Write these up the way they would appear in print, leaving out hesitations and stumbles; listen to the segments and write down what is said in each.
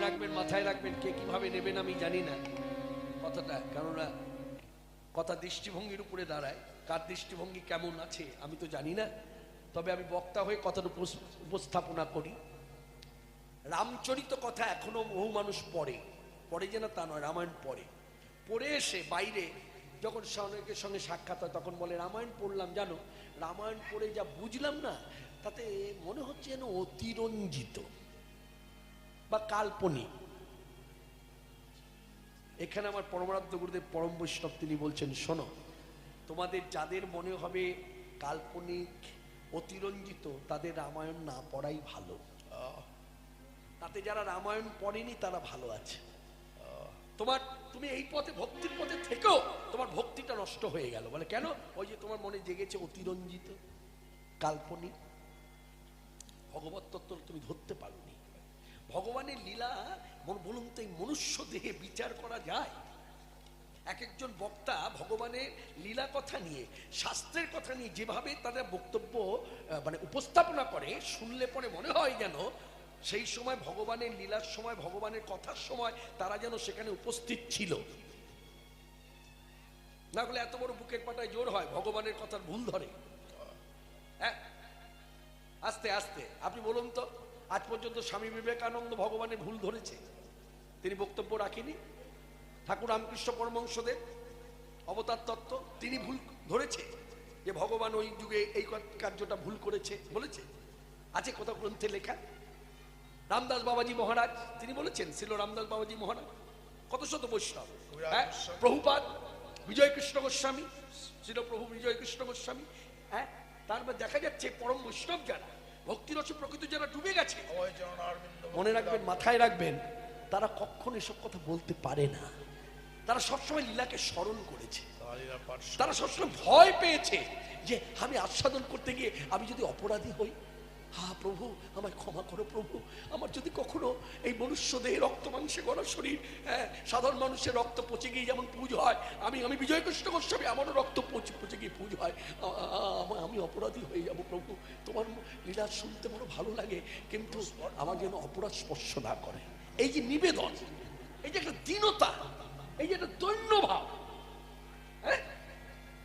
রাখবেন, মাথায় রাখবেন, কে কিভাবে নেবেন আমি জানি না কথাটা, কেননা কথা দৃষ্টিভঙ্গির উপরে দাঁড়ায়। কার দৃষ্টিভঙ্গি কেমন আছে আমি তো জানি না, তবে আমি বক্তা হয়ে কথাটা উপস্থাপনা করি। রামচরিত কথা এখনো বহু মানুষ পড়ে, পড়ে যে না তা নয়, রামায়ণ পড়ে, পড়ে এসে বাইরে যখন অনেকের সঙ্গে সাক্ষাৎ হয় তখন বলে রামায়ণ পড়লাম, জানো রামায়ণ পড়ে যা বুঝলাম না তাতে মনে হচ্ছে যেন অতিরঞ্জিত বা কাল্পনিক। এখানে আমার পরমারাধ্য গুরুদেব পরম বৈষ্ণব তিনি বলছেন, শোনো, তোমাদের যাদের মনে হবে কাল্পনিক অতিরঞ্জিত তাদের রামায়ণ না পড়াই ভালো। তাতে যারা রামায়ণ পড়েনি তারা ভালো আছে। তুমি এই পথে ভক্তির পথে থেকেও তোমার ভক্তিটা নষ্ট হয়ে গেল। বলে কেন? ওই যে তোমার মনে জেগেছে অতিরঞ্জিত কাল্পনিক, ভগবত তত্ত্ব তুমি ধরতে পারোনি। ভগবানের লীলা বলুন তো এই মনুষ্য দেহে বিচার করা যায়? এক একজন বক্তা ভগবানের লীলা কথা নিয়ে, শাস্ত্রের কথা নিয়ে যেভাবে তাদের বক্তব্য মানে উপস্থাপনা করে, শুনলে পরে মনে হয় যেন সেই সময় ভগবানের লীলার সময়, ভগবানের কথার সময় তারা যেন সেখানে উপস্থিত ছিল। না হলে এত বড় বুকের পাটায় জোর হয়, ভগবানের কথার ভুল ধরে। হ্যাঁ, আস্তে আস্তে আপনি বলুন তো, আজ পর্যন্ত স্বামী বিবেকানন্দ ভগবানের ভুল ধরেছে? তিনি বক্তব্য রাখেনি। ঠাকুর রামকৃষ্ণ পরমহংসদেব অবতার তত্ত্ব তিনি ভুল ধরেছে যে ভগবান ওই যুগে এই কার্যটা ভুল করেছে? বলেছে? আছে কোথাও গ্রন্থে লেখা? রামদাস বাবাজি মহারাজ তিনি বলেছেন, ছিল রামদাস বাবাজি মহারাজ, কত শত বৈষ্ণব, হ্যাঁ, প্রভুপাদ, বিজয় কৃষ্ণ গোস্বামী, ছিল প্রভু বিজয় কৃষ্ণ গোস্বামী, হ্যাঁ, তারপর দেখা যাচ্ছে পরম বৈষ্ণব যারা ভক্তিরসে প্রকৃত যারা ডুবে গেছে, মনে রাখবেন, মাথায় রাখবেন, তারা কখনো এসব কথা বলতে পারে না। তারা সবসময় লীলাকে স্মরণ করেছে, তারা সবসময় ভয় পেয়েছে যে আমি আস্বাদন করতে গিয়ে আমি যদি অপরাধী হই, হা প্রভু আমায় ক্ষমা করো প্রভু, আমার যদি কখনো এই মনুষ্য দেহে রক্ত মাংসে গড়া শরীর, হ্যাঁ, সাধারণ মানুষের রক্ত পচে গিয়ে যেমন পুজো হয়, আমি বিজয় কৃষ্ণ গোস্বামী, আমারও রক্ত পচে গিয়ে পুজো হয়, আমি অপরাধী হয়ে যাব প্রভু, তোমার লীলা শুনতে বড় ভালো লাগে, কিন্তু আমার যেন অপরাধ স্পর্শ না করে। এই যে নিবেদন, এই যে একটা দীনতা, এই যে একটা দৈন্য ভাব, হ্যাঁ,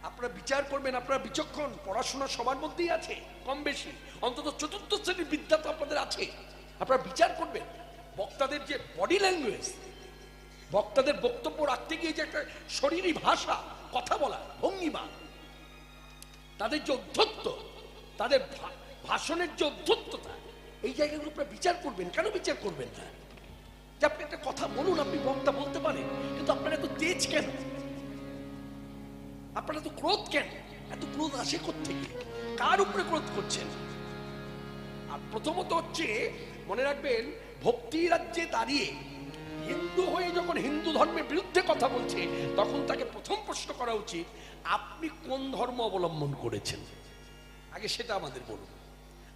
আপনারা বিচার করবেন, আপনারা বিচক্ষণ, পড়াশোনা সবার মধ্যেই আছে কম বেশি, অন্তত চতুর্থ শ্রেণীর বিদ্যা তো আপনাদের আছে, আপনারা বিচার করবেন। বক্তাদের যে বডি ল্যাঙ্গুয়েজ, বক্তাদের বক্তব্য রাখতে গিয়ে যে একটা শরীরী ভাষা, কথা বলা ভঙ্গিমা, তাদের যে অধ্যত্ত, তাদের ভাষণের যে অধ্যত্ততা, এই জায়গাগুলো আপনারা বিচার করবেন। কেন বিচার করবেন না? যে আপনি একটা কথা বলুন, আপনি বক্তা বলতে পারেন, কিন্তু আপনারা এত তেজ কেন? আপনারা তো ক্রোধ কেন? এত ক্রোধ আসে কোত্থেকে? কার উপরে ক্রোধ করছেন? আর প্রথমত হচ্ছে মনে রাখবেন, ভক্তি রাজ্যে দাঁড়িয়ে হিন্দু হয়ে যখন হিন্দু ধর্মের বিরুদ্ধে কথা বলছে, তখন তাকে প্রথম প্রশ্ন করা উচিত, আপনি কোন ধর্ম অবলম্বন করেছেন? আগে সেটা আমাদের বলুন,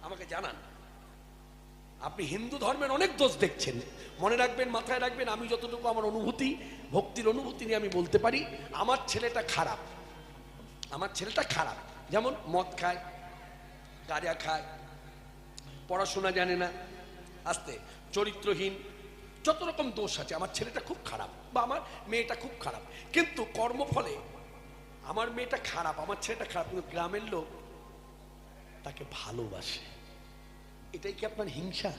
আমাকে জানান। আপনি হিন্দু ধর্মের অনেক দোষ দেখছেন। মনে রাখবেন, মাথায় রাখবেন, আমি যতটুকু আমার অনুভূতি, ভক্তির অনুভূতি নিয়ে আমি বলতে পারি, আমার ছেলেটা খারাপ, আমার ছেলেটা খারাপ, যেমন মদ খায়, গাঁজা খায়, পড়াশোনা জানে না, আস্তে চরিত্রহীন, যত রকম দোষ আছে, আমার ছেলেটা খুব খারাপ বা আমার মেয়েটা খুব খারাপ, কিন্তু কর্মফলে আমার মেয়েটা খারাপ, আমার ছেলেটা খারাপ, কিন্তু গ্রামের লোক তাকে ভালোবাসে। এটাই কি আপনার হিংসা?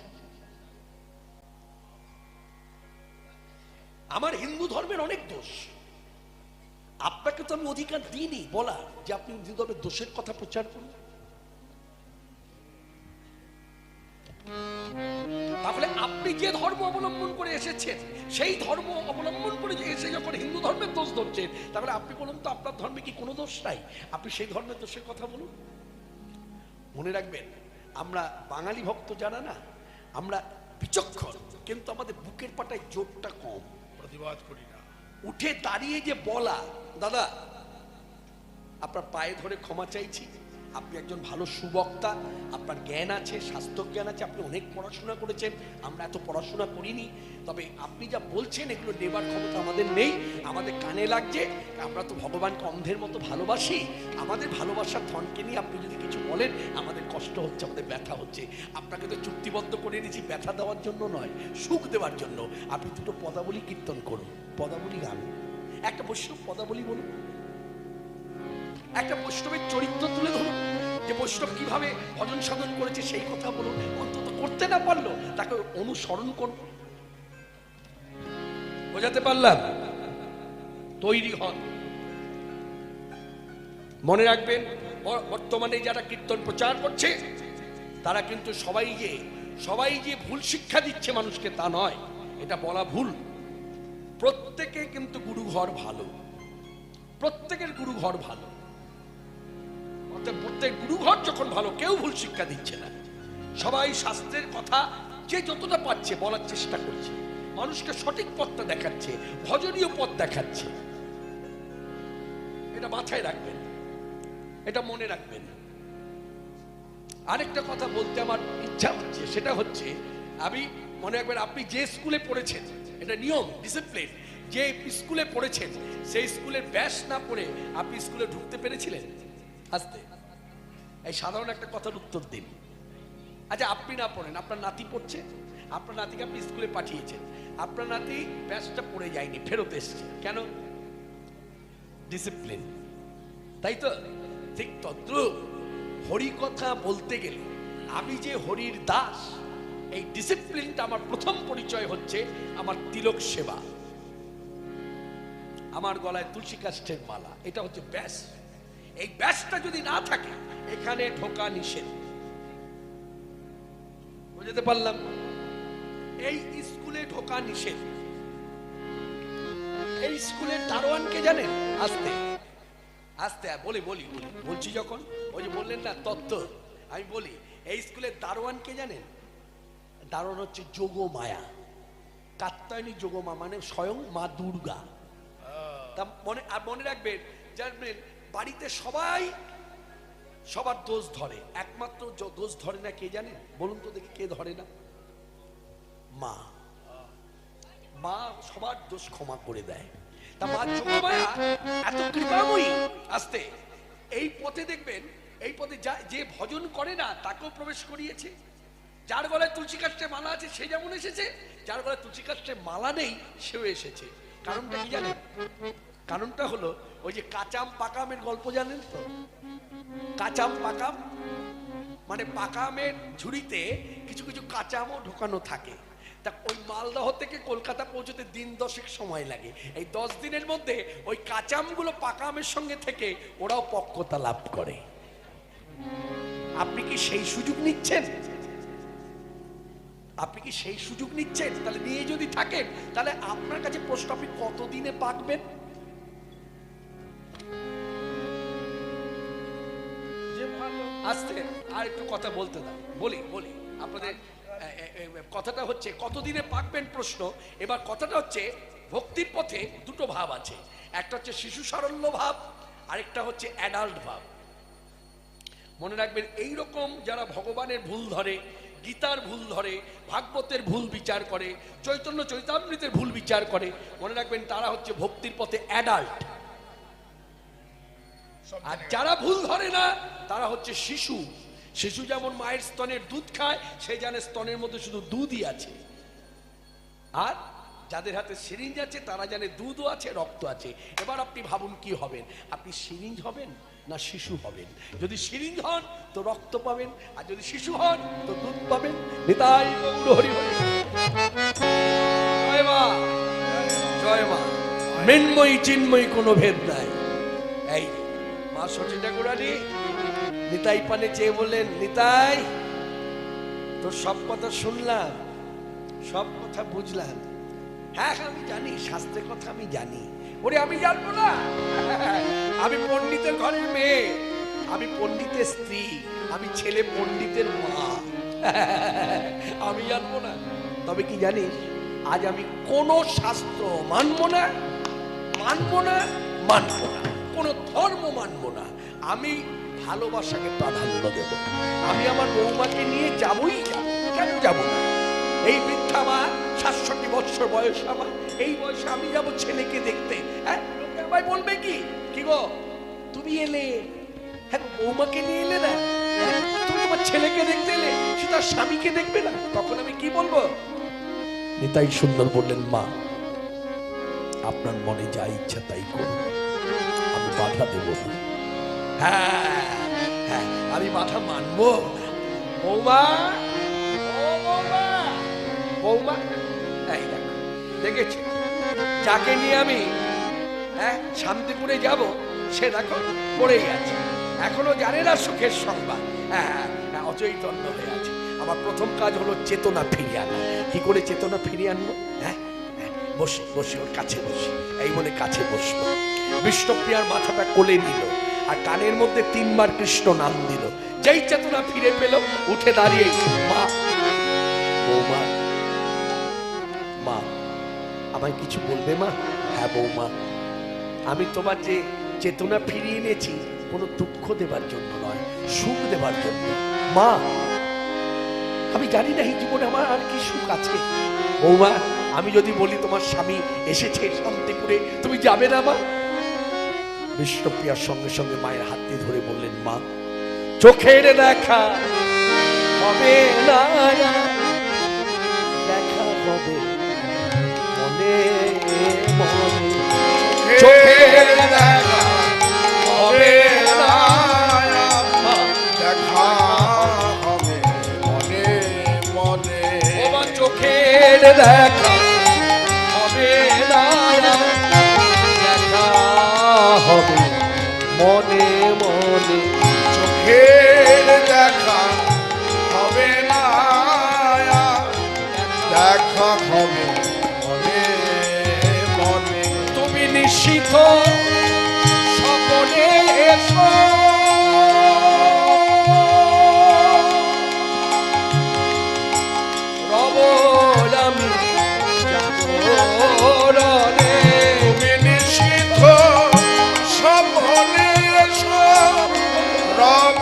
আমার হিন্দু ধর্মের অনেক দোষ, আপনাকে তো আমি অধিকার দিইনি বলা যে আপনি হিন্দু ধর্মের দোষের কথা প্রচার করুন। তাহলে আপনি যে ধর্ম অবলম্বন করে এসেছেন, সেই ধর্ম অবলম্বন করে এসে যখন হিন্দু ধর্মের দোষ ধরছেন, তাহলে আপনি বলুন তো আপনার ধর্মে কি কোনো দোষ নাই? আপনি সেই ধর্মের দোষের কথা বলুন। মনে রাখবেন, আমরা বাঙালি ভক্ত যারা না, আমরা বিচক্ষণ, কিন্তু আমাদের বুকের পাটায় জোরটা কম, প্রতিবাদ করি না। উঠে দাঁড়িয়ে যে বলা, দাদা আপনার পায়ে ধরে ক্ষমা চাইছি, আপনি একজন ভালো সুবক্তা, আপনার জ্ঞান আছে, শাস্ত্র জ্ঞান আছে, আপনি অনেক পড়াশোনা করেছেন, আমরা এত পড়াশোনা করিনি। তবে আপনি যা বলছেন এগুলো নেবার ক্ষমতা আমাদের নেই, আমাদের কানে লাগছে। আমরা তো ভগবানকে অন্ধের মতো ভালোবাসি, আমাদের ভালোবাসার ধনকে নিয়ে আপনি যদি কিছু বলেন আমাদের কষ্ট হচ্ছে, আমাদের ব্যথা হচ্ছে। আপনাকে তো চুক্তিবদ্ধ করে নিয়েছি ব্যথা দেওয়ার জন্য নয়, সুখ দেওয়ার জন্য। আপনি দুটো পদাবলী কীর্তন করুন, পদাবলী গান, একটা বৈষ্ণব পদাবলী বলুন, একটা বৈষ্ণবের চরিত্র তুলে ধরুন, যে বৈষ্ণব কিভাবে ভজন সাধন করেছে সেই কথা বলুন। অন্তত করতে না পারলো তাকে অনুসরণ করুন। বোঝাতে পারলাম? তৈরি হন। মনে রাখবেন, বর্তমানে যারা কীর্তন প্রচার করছে তারা কিন্তু সবাই যে ভুল শিক্ষা দিচ্ছে মানুষকে তা নয়, এটা বলা ভুল। প্রত্যেকে কিন্তু গুরুঘর ভালো, প্রত্যেকের গুরুঘর ভালো। প্রত্যেক গুরুঘর যখন ভালো, কেউ ভুল শিক্ষা দিচ্ছে না। সবাই শাস্ত্রের কথা যে যতটা পাচ্ছে বলার চেষ্টা করছে, মানুষকে সঠিক পথটা দেখাচ্ছে, ভজনীয় পথ দেখাচ্ছে। এটা মাথায় রাখবেন, এটা মনে রাখবেন। আরেকটা কথা বলতে আমার ইচ্ছা হচ্ছে, সেটা হচ্ছে আমি মনে রাখবেন, আপনি যে স্কুলে পড়েছেন, এটা নিয়ম, ডিসিপ্লিন, যে স্কুলে পড়েছেন সেই স্কুলের ব্যাস না পড়ে আপনি স্কুলে ঢুকতে পেরেছিলেন? আসতে এই সাধারণ একটা কথার উত্তর দিন। আচ্ছা, আপনি না পড়েন, আপনার নাতি পড়ছে, আপনার নাতিকে আপনি স্কুলে পাঠিয়েছেন, আপনার নাতি ব্যাসটা পড়ে যায়নি, ফেরত এসছে, কেন? ডিসিপ্লিন, তাই তো? ঠিক তদ্রূপ হরি কথা বলতে গেলে আমি যে হরির দাস, এই ডিসিপ্লিনটা আমার প্রথম পরিচয় হচ্ছে আমার তিলক সেবা, আমার গলায় তুলসী কাষ্ঠের মালা, এটা হচ্ছে ব্যাস। এই ব্যাসটা যদি না থাকে এখানে ঢোকা নিষেধ। বুঝতে পারলাম? এই স্কুলে ঢোকা নিষেধ। এই স্কুলের দারোয়ানকে জানেন? আস্তে আস্তে বলছি যখন, ওই যে বললেন না তত্ত্ব, আমি বলি, এই স্কুলের দারোয়ানকে জানেন? দারোয়ান হচ্ছে যোগমায়া, কাত্যায়নী যোগমা, মানে স্বয়ং মা দুর্গা। তা মনে রাখবেন, জানবেন বাড়িতে সবাই সবার দোষ ধরে, একমাত্র দোষ ধরে না কে জানেন? বলুন তো দেখি, কে ধরে না? মা। মা সবার দোষ ক্ষমা করে দেয়। তা মা যোগমায়া এত কৃপাময়ী। আসতে এই পথে দেখবেন, এই পথে যে ভজন করে না তাকেও প্রবেশ করিয়েছে। যার গলায় তুলসী কাষ্ঠে মালা আছে সে যেমন এসেছে, যার গলায় তুলসী কাষ্ঠে মালা নেই সেও এসেছে। কারণটা কি জানেন? কারণটা হলো ওই যে কাঁচাম পাকামের গল্প জানেন তো? কাঁচাম পাকাম মানে পাকামের ঝুড়িতে কিছু কিছু কাঁচামও ঢোকানো থাকে। তা ওই মালদহ থেকে কলকাতা পৌঁছতে দিন 10 সময় লাগে। এই 10 দিনের মধ্যে ওই কাঁচামগুলো পাকামের সঙ্গে থেকে ওরাও পক্কতা লাভ করে। আপনি কি সেই সুযোগ নিচ্ছেন? আপনি কি সেই সুযোগ নিচ্ছেন? তাহলে নিয়ে যদি থাকেন, তাহলে আপনার কাছে প্রশ্ন, আপনি কতদিনে পাকবেন? আস্তে আর একটু কথা বলতে দাও, বলি আপনাদের। কথাটা হচ্ছে কতদিনে পাকবেন প্রশ্ন। এবার কথাটা হচ্ছে ভক্তির পথে দুটো ভাব আছে, একটা হচ্ছে শিশু সারল্য ভাব, আরেকটা হচ্ছে অ্যাডাল্ট ভাব। মনে রাখবেন, এইরকম যারা ভগবানের ভুল ধরে, গীতার ভুল ধরে, ভাগবতের ভুল বিচার করে, চৈতন্য চৈতামৃতের ভুল বিচার করে, মনে রাখবেন তারা হচ্ছে ভক্তির পথে অ্যাডাল্ট। আর যারা ভুল ধরে না তারা হচ্ছে শিশু। শিশু যেমন মায়ের স্তনের দুধ খায়, সে জানে স্তনের মধ্যে শুধু দুধই আছে। আর যাদের হাতে সিরিঞ্জ আছে তারা জানে দুধও আছে, রক্ত আছে। এবার আপনি ভাবুন কি হবেন? আপনি সিরিঞ্জ হবেন না শিশু হবেন? যদি সিরিঞ্জ হন তো রক্ত পাবেন, আর যদি শিশু হন তো দুধ পাবেন। নিতাই গৌর হরি হরি। জয় মা, জয় মা। মৃন্ময়ী চিন্ময়ী কোনো ভেদ নাই। এই মা সচিতা গোড়ালি নিতাই পানে চেয়ে বললেন, নিতাই তোর সব কথা শুনলাম, সব কথা বুঝলাম। হ্যাঁ আমি জানি, শাস্ত্রের কথা আমি জানি। ওরে আমি জানবো না? আমি পণ্ডিতের ঘরের মেয়ে, আমি পণ্ডিতের স্ত্রী, আমি ছেলে পণ্ডিতের মা। আমি জানবো না? তবে কি জানিস, আজ আমি কোন শাস্ত্র মানবো না, মানবো না, মানবো না, কোন ধর্ম মানবো না। আমি ভালোবাসাকে প্রাধান্য দেব। আমি আমার বৌমাকে নিয়ে যাবই যাব, কেন যাব না? এই বৃদ্ধা মা, ৬৭ বছর বয়স আমার, এই বয়সে আমি যাব ছেলেকে দেখতে। হ্যাঁ, লোকে আমায় বলবে কি, কি গো তুমি এলে, হ্যাঁ বৌমাকে নিয়ে এলে না, তুমি তোমার ছেলেকে দেখতে এলে, সে তার স্বামীকে দেখবে না, তখন আমি কি বলবো? নিতাই সুন্দর বললেন, মা আপনার মনে যা ইচ্ছা তাই করুন, আমি বাধা দেব না। হ্যাঁ হ্যাঁ, আমি বাধা মানবো না। বৌমা, ও বৌমা, বৌমা, এই দেখো দেখেছি যাকে নিয়ে আমি শান্তিপুরে যাব, সে দেখো পড়েই আছে, এখনো জানে না সুখের সংবাদ। হ্যাঁ, অচৈতন্য হয়ে আছে। আমার প্রথম কাজ হলো চেতনা ফিরিয়ে আনা। কি করে চেতনা ফিরিয়ে আনবো? হ্যাঁ, বসে বসে ওর কাছে বসে, এই বলে কাছে বসলো, বিষ্ণুপ্রিয়ার মাথাটা কোলে নিল, আর কানের মধ্যে 3 বার কৃষ্ণ নাম দিল। যেই চেতনা ফিরে পেল, উঠে দাঁড়িয়ে, মা, বৌমা, মা আমায় কিছু বলবে মা? হ্যাঁ বৌমা, আমি তোমার যে চেতনা ফিরিয়ে এনেছি কোনো দুঃখ দেবার জন্য নয়, সুখ দেবার জন্য। মা আমি জানি না এই জীবনে আমার আর কি সুখ আছে। বৌমা, আমি যদি বলি তোমার স্বামী এসেছে শান্তিপুরে, তুমি যাবে না মা? বিষ্ণুপ্রিয়ার সঙ্গে সঙ্গে মায়ের হাত দিয়ে ধরে বললেন, মা চোখের দেখা হবে না, দেখা হবে মনে মনে, চোখের দেখা হবে না, দেখা হবে মনে মনে, চোখের দেখা হবে না, দেখা হবে মনে মনে, চোখের দেখা হবে না, দেখা হবে মনে মনে। তুমি নিশ্চিত সকলে এসো, রব আমি জাগরণে, তুমি নিশ্চিত সকলে এসো, রব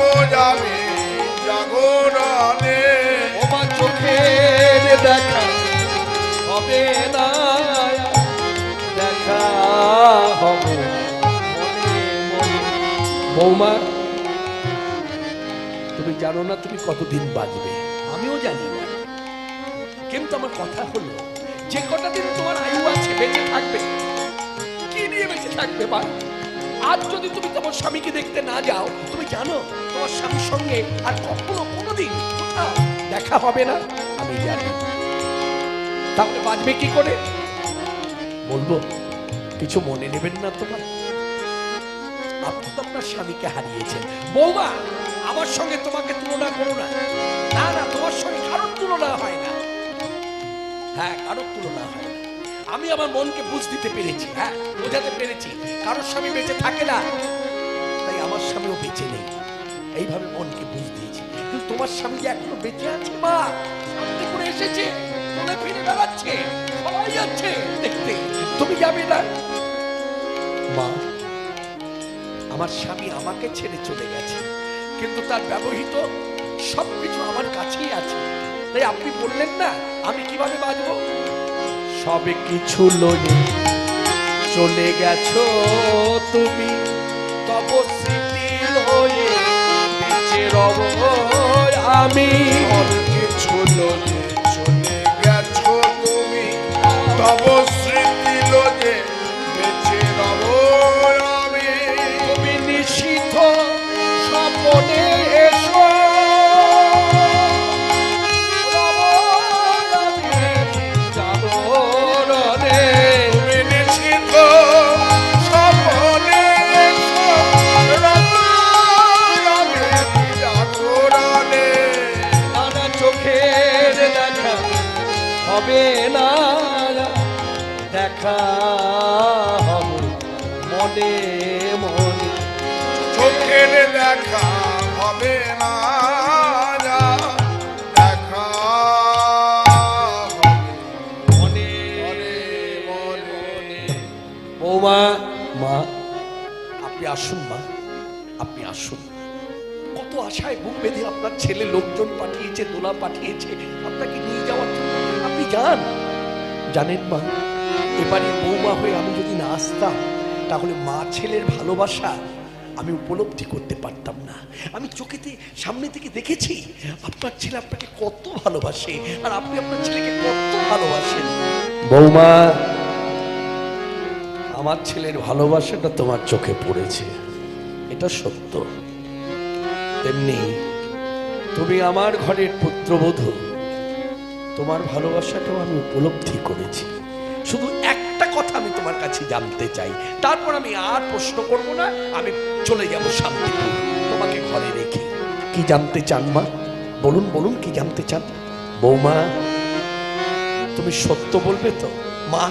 আমি জাগরণে। তোমার চোখের দেখা হবে না, দেখা হবে মনে মনে। বৌমা তুমি জানো না তুমি কতদিন বাঁচবে, আমিও জানি না, কিন্তু আমার কথা হলো যে কটা দিন তোমার আয়ু আছে বেঁচে থাকবে, কি নিয়ে বেঁচে থাকবে মা? আজ যদি তুমি তোমার স্বামীকে দেখতে না যাও, তুমি জানো তোমার স্বামীর সঙ্গে আর কখনো কোনোদিন কোথাও দেখা হবে না, আমি জানি। তাহলে বাঁচবে কি করে? বলবো, কিছু মনে নেবেন না তোমার, আপনি তো আপনার স্বামীকে হারিয়েছেন। বৌমা, আমার সঙ্গে তোমাকে তুলনা করো না, না না, তোমার সঙ্গে কারোর তুলনা হয় না। হ্যাঁ, কারোর তুলনা হয় না। আমি আমার মনকে বুঝ দিতে পেরেছি, হ্যাঁ বোঝাতে পেরেছি, কারোর স্বামী বেঁচে থাকে না, তাই আমার স্বামীও বেঁচে নেই, এইভাবে মনকে বুঝ দিয়েছি। কিন্তু তোমার স্বামী যে এখনো বেঁচে আছে মা, শান্তি করে এসেছে, চলে ফিরে বেড়াচ্ছে, সবাই যাচ্ছে দেখতে, তুমি যাবে না? মা, আমার স্বামী আমাকে ছেড়ে চলে গেছে, কিন্তু তার ব্যবহৃত সবকিছু আমার কাছেই আছে। তাই আপনি বললেন না আমি কিভাবে বাঁচবো? সবে কিছু লয়ে চলে গেছো তুমি, তব স্মৃতি লয়ে বেঁচে রব আমি। সবে কিছু লয়ে চলে গেছো তুমি, তব স্মৃতি লয়ে বেঁচে রব আমি। তুমি নিশিথ স্বপনে এসো, হবে না দেখা হবে মনে মনে, চোখের দেখা হবে না, দেখা হবে মনে মনে। বৌমা, মা আপনি আসুন, মা আপনি আসুন, আশায় বুক বেঁধে আপনার ছেলে লোকজন পাঠিয়েছে, দোলা পাঠিয়েছে আপনাকে নিয়ে যাওয়ার জন্য। আপনি যান। জানেন মা, এবারে বৌমা হয়ে আমি যদি না আসতাম তাহলে মা ছেলের ভালোবাসা আমি উপলব্ধি করতে পারতাম না। আমি চোখেতে সামনে থেকে দেখেছি আপনার ছেলে আপনাকে কত ভালোবাসে, আর আপনি আপনার ছেলেকে কত ভালোবাসেন। বৌমা, আমার ছেলের ভালোবাসাটা তোমার চোখে পড়েছে, এটা সত্য। তেমনি তুমি আমার ঘরের পুত্রবধূ, তোমার ভালোবাসাটাও আমি উপলব্ধি করেছি। শুধু একটা কথা আমি তোমার কাছে জানতে চাই, তারপর আমি আর প্রশ্ন করব না, আমি চলে যাব শান্তিপুর তোমাকে ঘরে রেখে। কি জানতে চান মা? বলুন বলুন, কি জানতে চান? বৌমা, তুমি সত্য বলবে তো? মা,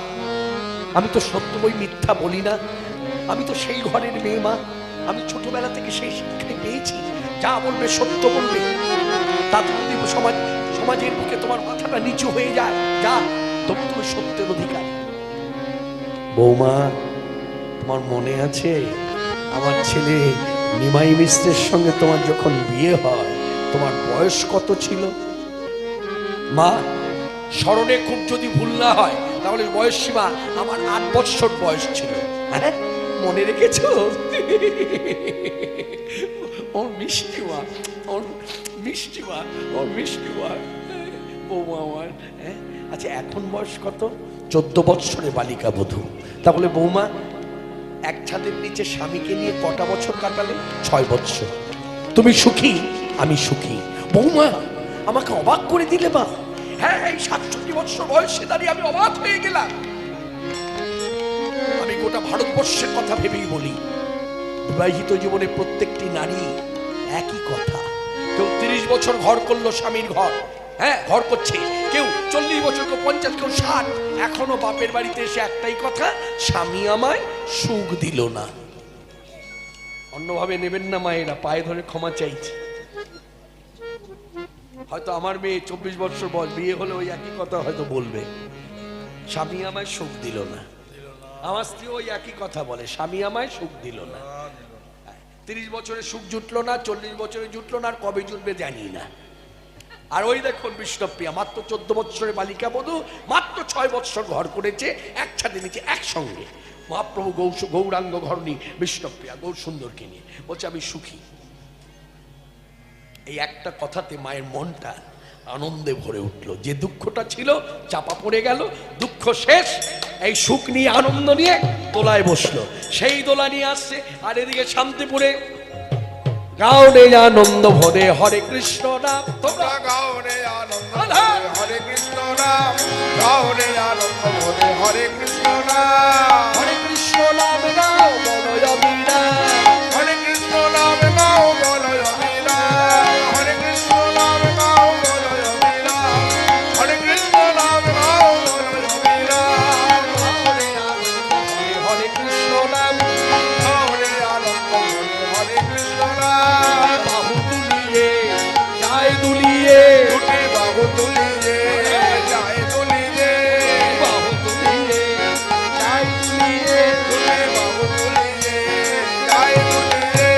আমি তো সত্য বই মিথ্যা বলি না, আমি তো সেই ঘরের মেয়ে মা, আমি ছোটবেলা থেকে সেই শিক্ষাই পেয়েছি। যা বলবে সত্য বলবে, তাতে যদি সমাজের বুকে তোমার মাথাটা নিচু হয়ে যায়, যা তবু তুমি সত্যের অধিকার। বৌমা, তোমার মনে আছে আমার ছেলে নিমাই মিশ্রের সঙ্গে তোমার যখন বিয়ে হয় তোমার বয়স কত ছিল? মা, স্মরণে খুব যদি ভুল না হয় তাহলে বয়স সীমা আমার 8 বছর বয়স ছিল। হ্যাঁ, মনে রেখেছো? ওর মিষ্টি মা, ওর মিষ্টি মা, ওর মিষ্টি মা, বৌমা আমার। হ্যাঁ, আচ্ছা এখন বয়স কত? 14 বৎসরে বালিকা বধূ। তাহলে বৌমা, এক ছাদের নিচে স্বামীকে নিয়ে কটা বছর কাটালে? 6 বৎসর। তুমি সুখী, আমি সুখী। বৌমা, আমাকে অবাক করে দিলে মা। হ্যাঁ, এই 67 বছর বয়সে দাঁড়িয়ে আমি অবাক হয়ে গেলাম। আমি গোটা ভারতবর্ষের কথা ভেবেই বলি, বিবাহিত জীবনে প্রত্যেকটি নারী একই কথা। কেউ 30 বছর ঘর করলো, স্বামীর ঘর, হ্যাঁ ঘর করছে, কেউ 40 বছর, কেউ 50, কেউ 60, এখনো বাপের বাড়িতে এসে একটাই কথা, স্বামী আমায় সুখ দিল না। অন্যভাবে নেবেন না মায়েরা, পায়ে ধরে ক্ষমা চাইছে। হয়তো আমার মেয়ে 24 বছর বয়স, বিয়ে হলে ওই একই কথা হয়তো বলবে, স্বামী আমায় সুখ দিল না। আমার স্ত্রী ওই একই কথা বলে, স্বামী আমায় সুখ দিল না। 30 বছরে সুখ জুটলো না, 40 বছরে জুটলো না, আর কবে জুটবে জানি না। আর ওই দেখুন বিষ্ণুপ্রিয়া, মাত্র 14 বছরের বালিকা বধূ, মাত্র 6 বছর ঘর করেছে এক ছাদের নিচে একসঙ্গে। মহাপ্রভু গৌরাঙ্গ ঘরণী বিষ্ণুপ্রিয়া গৌর সুন্দরকে নিয়ে বলছে আমি সুখী। এই একটা কথাতে মায়ের মনটা আনন্দে ভরে উঠল। যে দুঃখটা ছিল চাপা পড়ে গেল, দুঃখ শেষ। এই সুখ নিয়ে, আনন্দ নিয়ে দোলায় বসলো। সেই দোলা নিয়ে আসছে, আর এদিকে শান্তিপুরে গাওনে আনন্দ ভরে হরে কৃষ্ণ নাম। তোমরা গাওনে আনন্দ ভরে হরে কৃষ্ণ নাম, গাওনে আনন্দ ভরে হরে কৃষ্ণ নাম, হরে কৃষ্ণ নাম গাও বলো অবিরা, হরে কৃষ্ণ নাম গাও বলো অবিরা, হরে কৃষ্ণ নাম গাও বলো অবিরা, হরে কৃষ্ণ নাম গাও বলো অবিরা, হরে কৃষ্ণ নাম গাওনে আনন্দ ভরে হরে কৃষ্ণ নাম। বাহু তুলিয়ে যায় দুলিয়ে, দুটি বাহু তুলিয়ে যায় তুলিয়ে, বাহু তুলিয়ে যায় দুলিয়ে, দুটি বাহু তুলিয়ে যায় তুলিয়ে,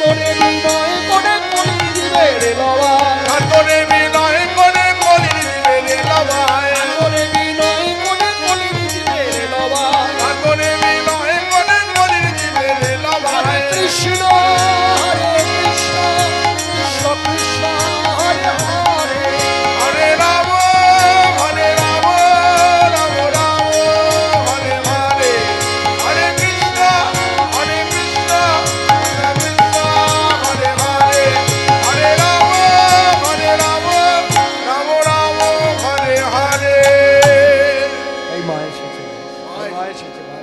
মনে বিনয় করে কলি দিবে রে বাবা, তারপরে বিনয় করে কলি দিবে রে লবায়, মনে বিনয় করে কলি দিবে রে বাবা। তারপরে বিনয় করে কলি দিবে রে লবায়। হরে কৃষ্ণ কৃষ্ণ কৃষ্ণ হরে হরে, হরে রাম হরে রাম, রাম রাম হরে হরে, হরে কৃষ্ণ কৃষ্ণ হরে হরে, হরে রাম রাম, রাম রাম হরে হরে। এই মা এসেছে, মা এসেছে, মা